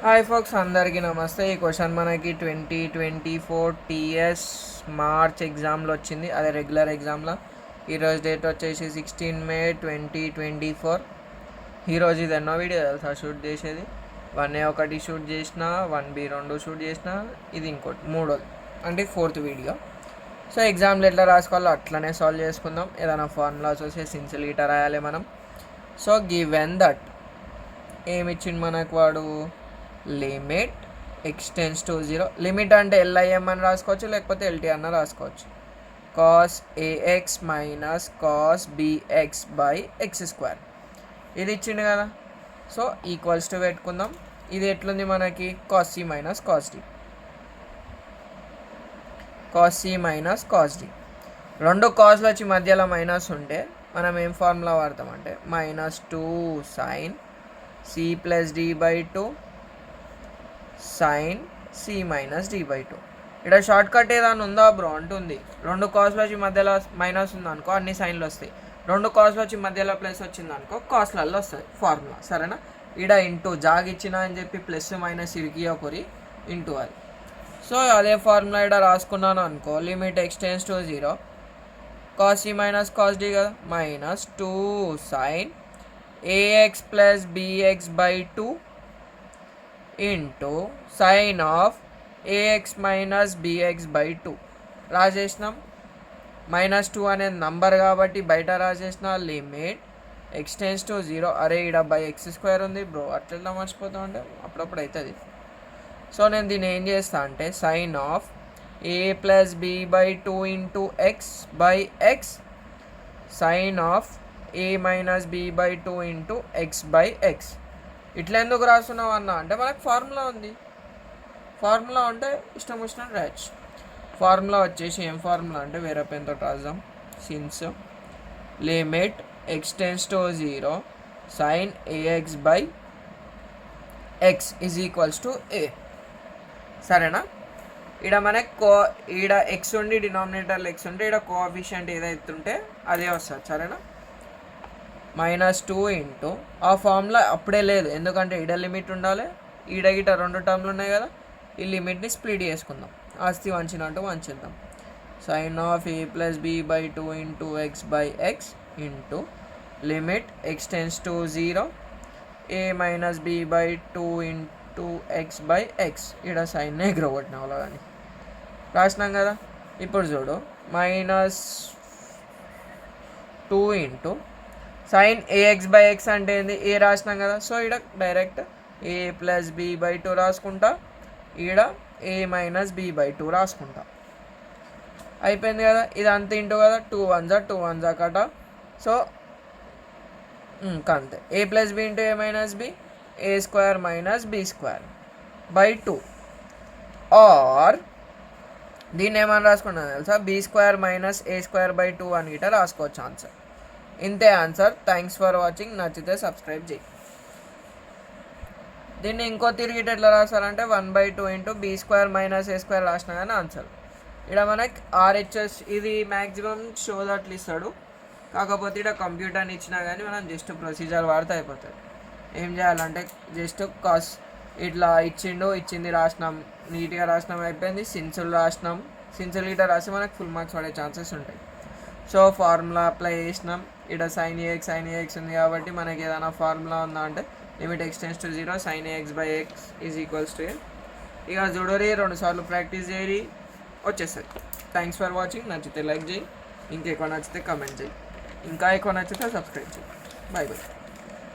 Hi folks, అందరికీ నమస్తే. ఈ క్వశ్చన్ మనకి 2024 టీఎస్ మార్చ్ ఎగ్జామ్లో వచ్చింది, అదే రెగ్యులర్ ఎగ్జామ్లో. ఈరోజు డేట్ వచ్చేసి 16 మే 2024. ఈరోజు ఇది ఎన్నో వీడియో తెలుసా షూట్ చేసేది? 1A ఒకటి షూట్ చేసిన, 1B రెండు షూట్ చేసిన, ఇది ఇంకోటి మూడోది, అంటే 4th వీడియో. సో ఎగ్జామ్లో ఎట్లా రాసుకోవాలో అట్లనే సాల్వ్ చేసుకుందాం. ఏదైనా ఫార్ములాస్ వస్తే సిన్సియర్గా రాయాలి మనం. సో గివెన్ దట్ ఏమి ఇచ్చింది మనకు వాడు, లిమిట్ ఎక్స్టెన్స్ టు 0. లిమిట్ అంటే LIM అని రాసుకోవచ్చు, లేకపోతే LT అన్న రాసుకోవచ్చు. cos AX minus cos BX by x². ఇది ఇచ్చిండు కదా, సో ఈక్వల్స్ టు పెట్టుకుందాం. ఇది ఎట్లుంది మనకి, cos C minus cos D. cos C minus cos D. రెండు కాస్లు వచ్చి మధ్యలో మైనస్ ఉంటే మనం ఏం ఫార్ములా వాడతామంటే -2 sin C plus D/2 sin C minus D/2. ఇక్కడ షార్ట్ కట్ ఏదైనా ఉందా బ్రో అంటుంది. రెండు కాస్లు వచ్చి మధ్యలో మైనస్ ఉందనుకో అన్ని సైన్లు వస్తాయి. రెండు కాస్లు వచ్చి మధ్యలో ప్లస్ వచ్చిందనుకో కాస్లలో వస్తుంది ఫార్ములా, సరేనా? ఇక్కడ ఇంటూ జాగిచ్చిన అని చెప్పి ప్లస్ మైనస్ ఇరికియోకరి ఇంటూ అది. సో అదే ఫార్ములా ఇక్కడ రాసుకున్నాను అనుకో, limit x tends to 0 cos C minus cos D కదా, -2 sin AX plus BX/2 into sine of AX minus BX/2 రాసేసినాం. -2 అనేది నంబర్ కాబట్టి బయట రాసేసిన. Limit x tends to 0. అరే ఇక్కడ బై x² ఉంది బ్రో, అట్లా మర్చిపోతాం అంటే అప్పుడప్పుడు అవుతుంది. సో నేను దీన్ని ఏం చేస్తా అంటే sine of A plus B/2 into x/x sine of A minus B/2 into x/x. ఇట్లా ఎందుకు రాస్తున్నావు అన్న అంటే మనకు ఫార్ములా ఉంది. ఫార్ములా ఉంటే ఇష్టం వచ్చినట్టు రాయచ్చు. ఫార్ములా వచ్చేసి ఏం ఫార్ములా అంటే వేరే పెన్తో రాద్దాం. Since limit x tends to 0 sine AX/x is equals to A, సరేనా? ఇక్కడ మనకు ఈడ ఎక్స్ ఉండి డినామినేటర్లో ఎక్స్ ఉంటే ఇక్కడ కోఎఫిషియంట్ ఏదైతే ఉంటే అదే వస్తుంది, సరేనా? -2 ఇంటూ ఆ ఫార్ములా అప్పుడే లేదు, ఎందుకంటే ఈడ లిమిట్ ఉండాలి, ఈడ గిట రెండు టర్మ్లు ఉన్నాయి కదా, ఈ లిమిట్ని స్ప్లిట్ చేసుకుందాం. ఆస్తి వంచినట్టు వంచేద్దాం. Sine of A plus B/2 into x/x into limit x tends to 0 A minus B/2 into x/x. ఈడ సైన్ ఎగ్రగొట్టిన వాళ్ళ కానీ రాసినాం కదా. ఇప్పుడు చూడు, -2 ఇంటూ సైన్ AX/x అంటే ఏంది, ఏ రాసినాం కదా. సో ఈడ డైరెక్ట్ A ప్లస్ B/2 రాసుకుంటా, ఈడ A మైనస్ B/2 రాసుకుంటా. అయిపోయింది కదా. ఇది అంత ఇంటూ కదా, 2 1 జా కట. సో అంతే. A plus B into A minus B, A² minus B²/2. Or దీన్ని ఏమని రాసుకున్నాను తెలుసా, B² మైనస్ A²/2 అని గిట్ట రాసుకోవచ్చు ఆన్సర్. ఇంతే ఆన్సర్. Thanks for watching. నచ్చితే సబ్స్క్రైబ్ చేయి. దీన్ని ఇంకో తిరిగి ఎట్లా రాస్తారంటే 1/2 ఇంటూ B² మైనస్ A² రాసినా కానీ ఆన్సర్. ఇక్కడ మనకి RHS ఇది మ్యాక్సిమం షో దట్లు ఇస్తాడు, కాకపోతే ఇక్కడ కంప్యూటర్ని ఇచ్చినా కానీ మనం జస్ట్ ప్రొసీజర్ వాడితే అయిపోతుంది. ఏం చేయాలంటే జస్ట్ కాస్ ఇట్లా ఇచ్చింది రాసినాం, నీట్గా రాసినాం, అయిపోయింది. సిన్సులు రాసినాం, సిన్సులు గిట్ట రాసి మనకు ఫుల్ మార్క్స్ పడే ఛాన్సెస్ ఉంటాయి. సో ఫార్ములా అప్లై చేసినాం. ఇక్కడ sin AX ఉంది కాబట్టి మనకి ఏదైనా ఫార్ములా ఉందా అంటే limit x tends to 0 sin AX/x is equals to A. ఇక చూడరి, 2 సార్లు ప్రాక్టీస్ చేయరి, వచ్చేస్తుంది. Thanks for watching. నచ్చితే లైక్ చేయి, ఇంకెక్కువ నచ్చితే కమెంట్ చేయి, ఇంకా ఎక్కువ నచ్చితే సబ్స్క్రైబ్ చేయి. Bye bye.